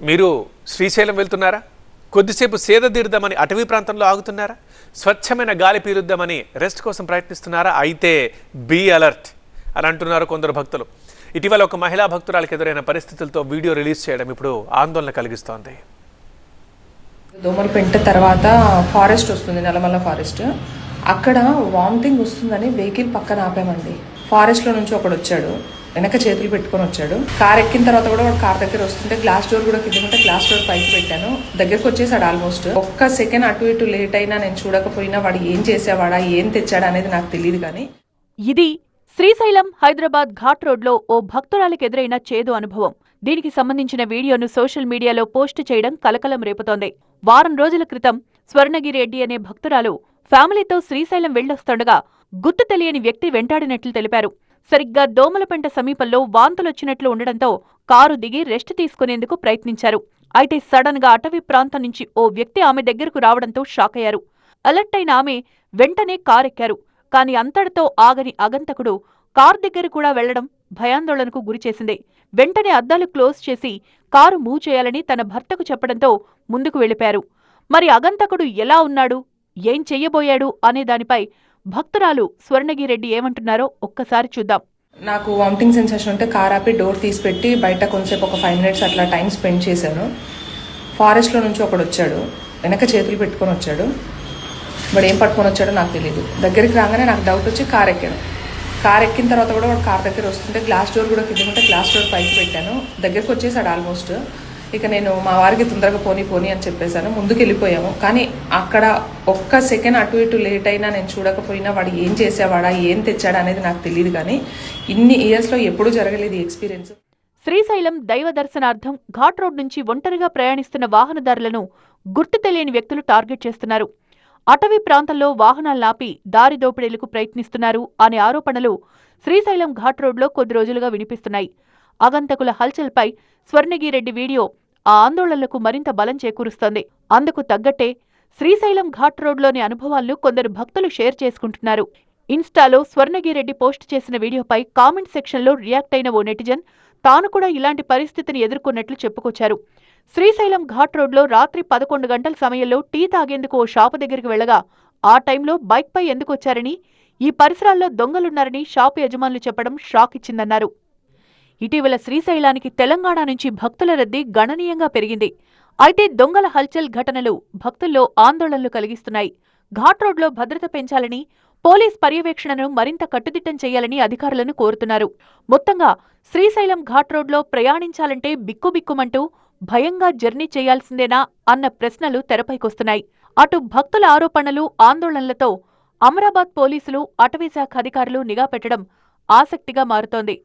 మీరు శ్రీశైలం వెళ్తున్నారా? కొద్దిసేపు సేద తీరుద్దామని అటవీ ప్రాంతంలో ఆగుతున్నారా? స్వచ్ఛమైన గాలి పీలుద్దామని రెస్ట్ కోసం ప్రయత్నిస్తున్నారా? అయితే బీ అలర్ట్ అని అంటున్నారు కొందరు భక్తులు. ఇటీవల ఒక మహిళా భక్తురాలకు ఎదురైన పరిస్థితులతో వీడియో రిలీజ్ చేయడం ఇప్పుడు ఆందోళన కలిగిస్తోంది. దోమలపెంట తర్వాత ఫారెస్ట్ వస్తుంది, నల్లమల్ల ఫారెస్ట్. అక్కడ వామిటింగ్ వస్తుందని వెహికల్ పక్కన ఆపామండి. ఫారెస్ట్లో నుంచి ఒకడు వచ్చాడు, వెనక చేతులు పెట్టుకొని వచ్చాడు. కార్ ఎక్కిన తర్వాత కూడా వాడు కార్ దగ్గర వస్తుంటే గ్లాస్ డోర్ కూడా కింద ఉంటే గ్లాస్ డోర్ పైకి పెట్టాను. దగ్గరకు వచ్చేసాడు. ఆల్మోస్ట్ ఒక్క సెకండ్ అటు ఇటు లేట్ అయినా నేను చూడకపోయినా వాడు ఏం చేసేవాడా, ఏం తెచ్చాడా అనేది నాకు తెలియదు. కానీ ఇది శ్రీశైలం హైదరాబాద్ ఘాట్ రోడ్లో ఓ భక్తురాలికి ఎదురైన చేదు అనుభవం. దీనికి సంబంధించిన వీడియోను సోషల్ మీడియాలో పోస్టు చేయడం కలకలం రేపుతోంది. వారం రోజుల క్రితం స్వర్ణగిరి రెడ్డి అనే భక్తురాలు ఫ్యామిలీతో శ్రీశైలం వెళ్లొస్తుండగా గుర్తు తెలియని వ్యక్తి వెంటాడినట్లు తెలిపారు. సరిగ్గా దోమలపెంట సమీపంలో వాంతులొచ్చినట్లు ఉండడంతో కారు దిగి రెస్ట్ తీసుకునేందుకు ప్రయత్నించారు. అయితే సడన్ గా అటవీ ప్రాంతం నుంచి ఓ వ్యక్తి ఆమె దగ్గరకు రావడంతో షాక్ అయ్యారు. అలర్ట్ అయిన ఆమె వెంటనే కారెక్కారు. కాని అంతటితో ఆగని అగంతకుడు కారు దగ్గర కూడా వెళ్లడం భయాందోళనకు గురిచేసింది. వెంటనే అద్దాలు క్లోజ్ చేసి కారు మూవ్ చేయాలని తన భర్తకు చెప్పడంతో ముందుకు వెళ్లిపారు. మరి అగంతకుడు ఎలా ఉన్నాడు, ఏం చెయ్యబోయాడు అనే దానిపై భక్తురాలు స్వర్ణగిరెడ్డి ఏమంటున్నారో ఒక్కసారి చూద్దాం. నాకు వామిటింగ్ సెన్సేషన్ ఉంటే కార్ ఆపి డోర్ తీసిపెట్టి బయట కొంతసేపు ఒక 5 minutes అట్లా టైం స్పెండ్ చేశాను. ఫారెస్ట్లో నుంచి ఒకడు వచ్చాడు, వెనక చేతులు పెట్టుకొని వచ్చాడు. వాడు ఏం పట్టుకొని వచ్చాడో నాకు తెలియదు. దగ్గరికి రాగానే నాకు డౌట్ వచ్చి కార్ ఎక్కాను. కార్ ఎక్కిన తర్వాత కూడా వాడు కార్ దగ్గర వస్తుంటే గ్లాస్ డోర్ కూడా కింద ఉంటే గ్లాస్ డోర్ పైకి పెట్టాను. దగ్గరకు వచ్చేసాడు ఆల్మోస్ట్. ఇక నేను మా వారికి తొందరగా పోనీ అని చెప్పేశాను. ముందుకు వెళ్ళిపోయాము. కానీ అక్కడ ఒక్క సెకండ్ అటు ఇటు లేట్ అయినా నేను చూడకపోయినా వాడు ఏం చేసేవాడా, ఏం తెచ్చాడా అనేది నాకు తెలియదు. కానీ ఇన్ని ఇయర్స్లో ఎప్పుడూ జరగలేదు ఈ ఎక్స్పీరియన్స్. శ్రీశైలం దైవ దర్శనార్థం ఘాట్ రోడ్ నుంచి ఒంటరిగా ప్రయాణిస్తున్న వాహనదారులను గుర్తు తెలియని వ్యక్తులు టార్గెట్ చేస్తున్నారు. అటవీ ప్రాంతంలో వాహనాల్లాపి దారి దోపిడీలకు ప్రయత్నిస్తున్నారు అనే ఆరోపణలు శ్రీశైలం ఘాట్ రోడ్లో కొద్ది రోజులుగా వినిపిస్తున్నాయి. ఆగంతకుల హల్చల్పై స్వర్ణగిరెడ్డి వీడియో ఆ ఆందోళనలకు మరింత బలం చేకూరుస్తోంది. అందుకు తగ్గట్టే శ్రీశైలం ఘాట్ రోడ్లోని అనుభవాలను కొందరు భక్తులు షేర్ చేసుకుంటున్నారు. ఇన్స్టాలో స్వర్ణగిరెడ్డి పోస్టు చేసిన వీడియోపై కామెంట్ సెక్షన్లో రియాక్ట్ అయిన ఓ నెటిజన్ తాను కూడా ఇలాంటి పరిస్థితిని ఎదుర్కొన్నట్లు చెప్పుకొచ్చారు. శ్రీశైలం ఘాట్ రోడ్లో రాత్రి 11 గంటల సమయంలో టీ తాగేందుకు ఓ షాపు దగ్గరికి వెళ్లగా ఆ టైంలో బైక్పై ఎందుకొచ్చారని, ఈ పరిసరాల్లో దొంగలున్నారని షాపు యజమానులు చెప్పడం షాక్ ఇచ్చిందన్నారు. ఇటీవల శ్రీశైలానికి తెలంగాణ నుంచి భక్తుల రద్దీ గణనీయంగా పెరిగింది. అయితే దొంగల హల్చల్ ఘటనలు భక్తుల్లో ఆందోళనలు కలిగిస్తున్నాయి. ఘాట్ రోడ్లో భద్రత పెంచాలని, పోలీస్ పర్యవేక్షణను మరింత కట్టుదిట్టం చేయాలని అధికారులను కోరుతున్నారు. మొత్తంగా శ్రీశైలం ఘాట్ రోడ్లో ప్రయాణించాలంటే బిక్కుబిక్కుమంటూ భయంగా జర్నీ చేయాల్సిందేనా అన్న ప్రశ్నలు తెరపైకొస్తున్నాయి. అటు భక్తుల ఆరోపణలు, ఆందోళనలతో అమరాబాద్ పోలీసులు, అటవీశాఖ అధికారులు నిఘా పెట్టడం ఆసక్తిగా మారుతోంది.